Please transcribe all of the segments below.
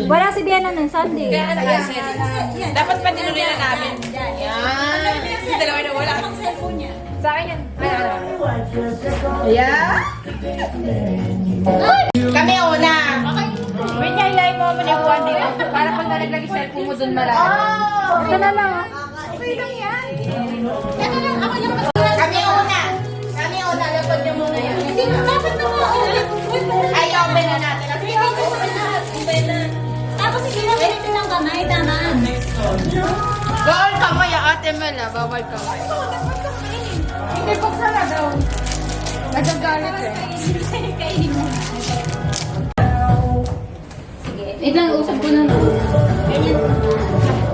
Wala si Bian na ng Sunday. Kaya dapat pa tinuloy na namin. Yan. Yung dalawa na wala. Sa akin yan. Ayan. Kami una. Wait nga, ilay mo mo na yung one dito. Para pag nalaglag yung cellphone mo dun malaki. Ito na lang. Okay lang yan. Yan lang, ako lang mas. Kami una. Kami una. Lapag niyo muna yan. Hindi, dapat na mo. Ay, open na natin. Sige, open na. Tapos hindi na ganito ng kamay, tama? Bawal kamay, ate Mela. Bawal kamay. Hindi, buksan na daw. Nagagalit eh. Kainin mo. Sige. Wait lang, usap ko na.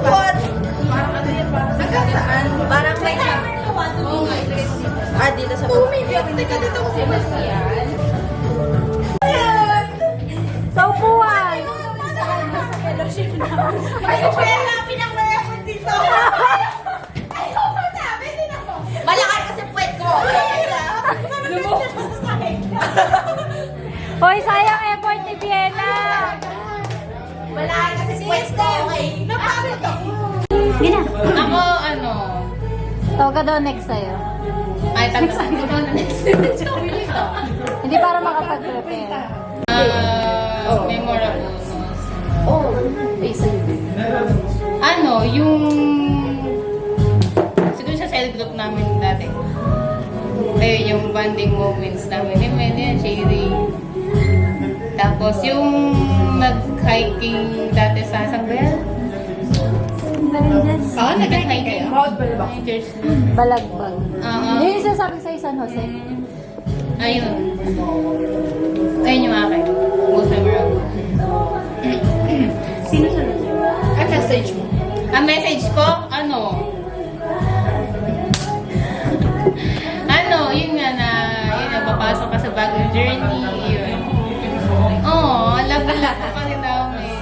What? Parang ano yan ba? Hanggang saan? Parang may dito sa baba. May biyakte ka dito ko Sebastian. Sa upuan! Ay, pera! Pinakmaya ko dito! Ayoko na! Bitin ako! Malakay kasi puwet ko! Hoy, sayang effort ni Vienna! Malakay kasi puwet ko! Napagod ako! Sige na. Ako, ano? Tawag ka daw next sa'yo. Ay, next time ko na next. Hindi para makapag-prepare. Memorable. Ano, yung siguro sa cell group namin dati. Ayun, yung bonding moments namin. Yung yan, Sherry. Tapos yung nag-hiking dati sa Sangbel. Oo, nag-hiking. Balagbag. Oo. Yun yung sasabi sa San Jose. Ayun. Ayun yung akin. Most memorable. Sino sunod? Ang message mo? Ang message ko? Ano? Yun nga na, yun na, papasok ka sa bagong journey. Yun. Love pa rin namin.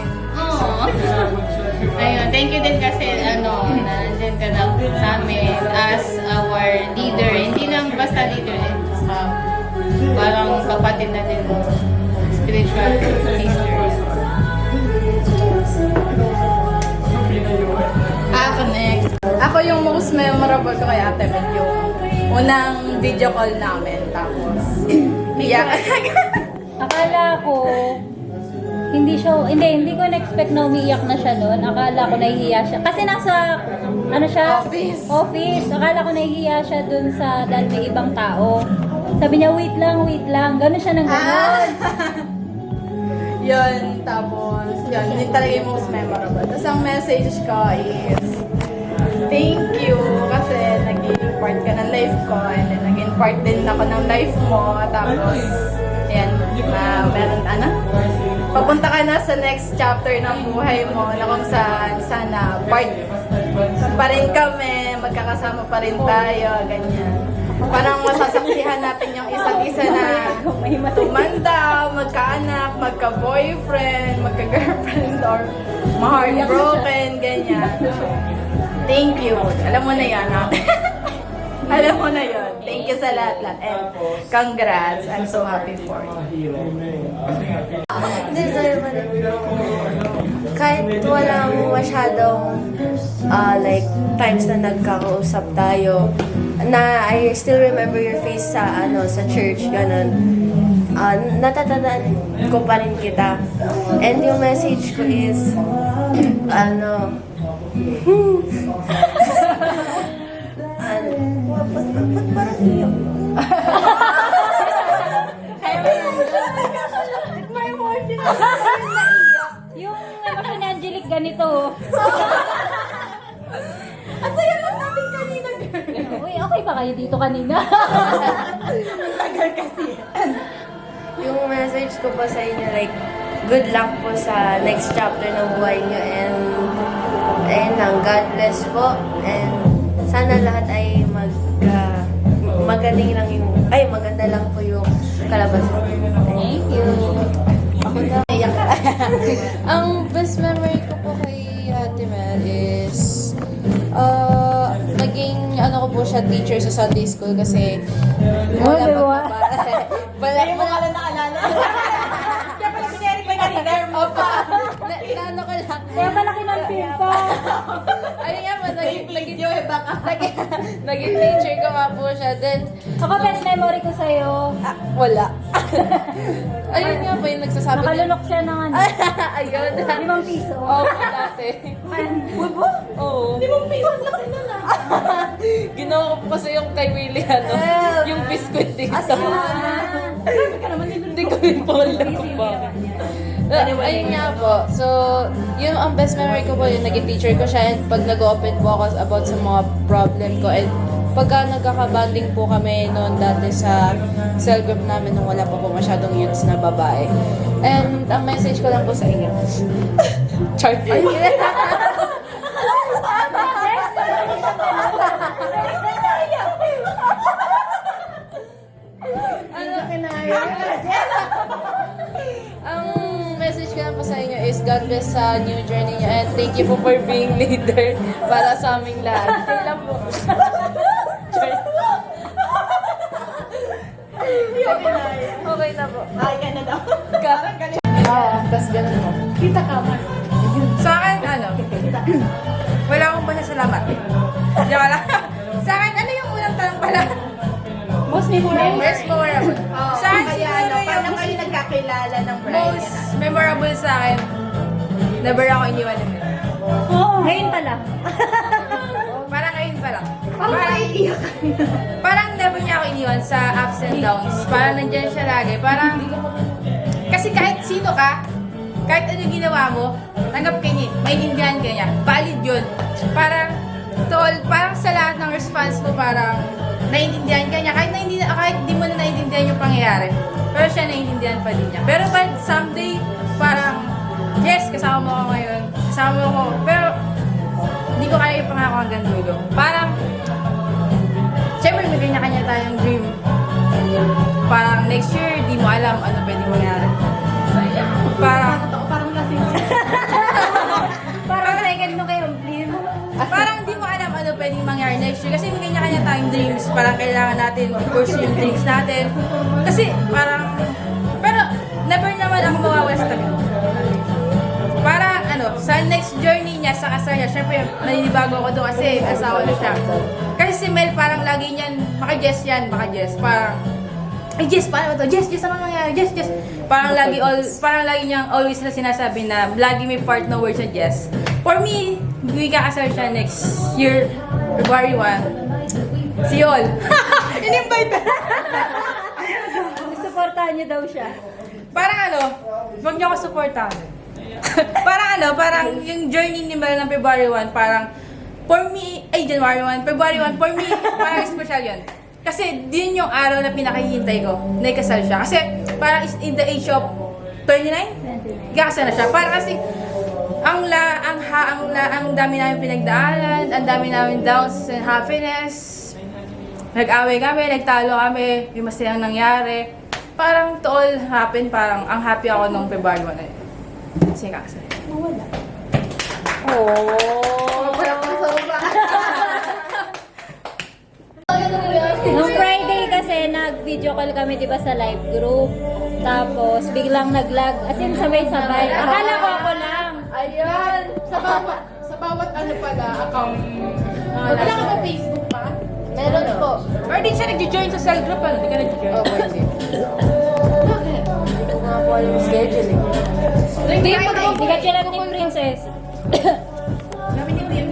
Ayun, thank you din kasi, nandyan ka na sa amin as our leader. Hindi lang basta leader eh. Parang kapatid na din. Spiritual sisters. Ako next. Ako yung most memorable ko kay Ate Mel, yung unang video call namin. Tapos, iyak. Akala ko, hindi ko na-expect na umiiyak na siya noon. Akala ko nahihiya siya. Kasi nasa, office. Akala ko nahihiya siya dun sa, dahil may ibang tao. Sabi niya, wait lang. Ganun siya ng ganun. Yun, tapos, yun talaga yung most memorable. Tapos ang message ko is, thank you kasi naging part ka ng life ko and then naging part din ako ng life mo. Tapos, ayan, meron, papunta ka na sa next chapter ng buhay mo na kung saan sana part pa rin kami, magkakasama pa rin tayo, ganyan. Parang masasaksihan natin yung isa't isa na tumanda, magkaanak, magka-boyfriend, magka-girlfriend, or ma-heartbroken, ganyan. Thank you. Alam mo na yan, ha? Alam mo na yun. Thank you sa lahat-lahat. And congrats. I'm so happy for you. Kahit walang masyadong like times na nagkakausap tayo, na I still remember your face sa church, ganun. Natatandaan ko pa rin kita. And yung message ko is parang iyak. Yung emotion ni Angelic ganito. Asaya lang natin kanina, girl. Uy, okay ba kayo dito kanina? Tagal kasi. Yung message ko po sa inyo, like, good luck po sa next chapter ng buhay nyo and God bless po. And sana lahat ay magaling lang maganda lang po yung kalabasan. Thank you. Ako na. Ang best memory ko po kay Ate Mel is naging ko po siya teacher sa Sunday school kasi wala diba? Wala Hindi mo ka na naalala. Kaya pala sineri pa kanina. Kaya pala kinonfirm ko. Ayun nga po, naging teacher ko nga po siya. Then, Ako best memory ko sa'yo. wala. Ayun nga po yung nagsasabi niya. Nakalunok siya ng ano. Ayun. 5 piso. Oo, dati. Oo. 5 piso lang sila na. Ginawa ko po kasi yung kay Willie, yung biscuit dito. Hindi ko rin po alam kung bakit. Ayun nga po. So, yung ang best memory ko po, yung naging teacher ko siya, and pag nag-open po ako about sa mga problem ko, and pagka nagkakabanding po kami noon dati sa cell group namin nung wala pa po masyadong youths na babae. And ang message ko lang po sa inyo. Chart. Ang message ko lang po sa inyo is God bless sa new journey niyo, and thank you po for being leader para sa aming lahat. Yun lang po. Okay na po. Ay, ka na daw. Tapos ganun mo. Kita ka, Mar. Sa akin, wala akong pasasalamat. Joke lang. Sa akin, ano yung unang tanong pala? Most memorable. Most memorable. Sa akin, Kaya siguro paano yung kayo nagkakilala ng Brian? most memorable sa akin, never ako iniwan ng Mel. Oo, ngayon pala. Parang ngayon pa lang. Parang naiiyak. Parang never niya ako iniwan sa ups and downs. Parang nandyan siya lagi. Parang, kasi kahit sino ka, kahit ano ginawa mo, tanggap ka niya, maintindihan ka niya. Valid yun. Parang, parang sa lahat ng response mo, parang, naiintindihan ka niya. Kahit di mo na naiintindihan yung pangyayari. Pero siya naiintindihan pa din niya. Pero pag someday, parang, yes, kasama mo ako ngayon. Kasama mo ako. Pero, hindi ko kaya ipangako hanggang dulo. Parang, syempre may kanya-kanya tayong dream. Parang next year, di mo alam ano pwede mangyari. Parang, Parang lasing. Parang second no kayo, please. parang di mo alam ano pwedeng mangyari next year. Kasi may kanya-kanya tayong dreams. Parang kailangan natin i-pursue yung dreams natin. Kasi parang, pero never naman ako mawawala sa tabi. Parang sa next journey niya sa kasal niya, syempre maninibago ako doon kasi asawa na siya. Kasi si Mel parang lagi niyan, baka Jess yan, baka Jess. Parang, ay Jess, paano ba to? Jess, ano mangyayari? Jess. Parang lagi niyang always na sinasabi na lagi may part na word sa Jess. For me, hindi kakasal siya next year, February 1. Si Yol. In-invite na. Suportahan niyo daw siya. Parang huwag niyo ako supportahan. parang yung journey ni Mel ng February 1, parang, for me, January 1, February 1, for me, parang special yun. Kasi din yung araw na pinakahihintay ko, na ikasal siya. Kasi parang in the age of 29, ikakasal na siya. Parang kasi, ang dami namin pinagdaanan, ang dami namin downs and happiness. Nag-away kami, nagtalo kami, may masayang nangyari. Parang to all happen, parang ang happy ako nung February 1 na yun. Kasi kakasal. Nung Friday kasi nag-video call kami 'di ba sa live group. Tapos biglang nag-lag, as in sabay-sabay. Akala ko ako lang. Ayan. Sa bawat pala, account. Wala ka ba Facebook pa? Meron po. Or di siya nag-join sa cell group, Di ka nag-join? Pwede. Bakit? Hindi ko nga po alam yung schedule eh. Hindi ka chinat ni Princess. Kami ni Brian.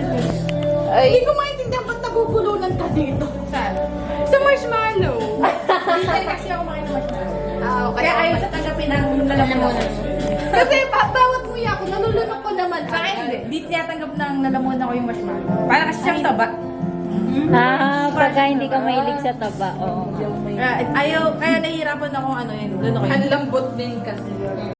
Ay, Hindi ko maintindihan ba't nagugulunan ka dito. Saan? Sa marshmallow. Hindi kasi ako makita marshmallow. Kaya ayaw siya tanggapin ang lalamunan. Kasi bawat nguya ako, nalulunok ko naman. Sa akin, hindi. Di tinatanggap ng nalamunan ko yung marshmallow. Parang kasi siyang taba. Pagka hindi ka mahilig sa taba. Oo. Kaya nahihirapan ako lunok yun. Ang lambot din kasi.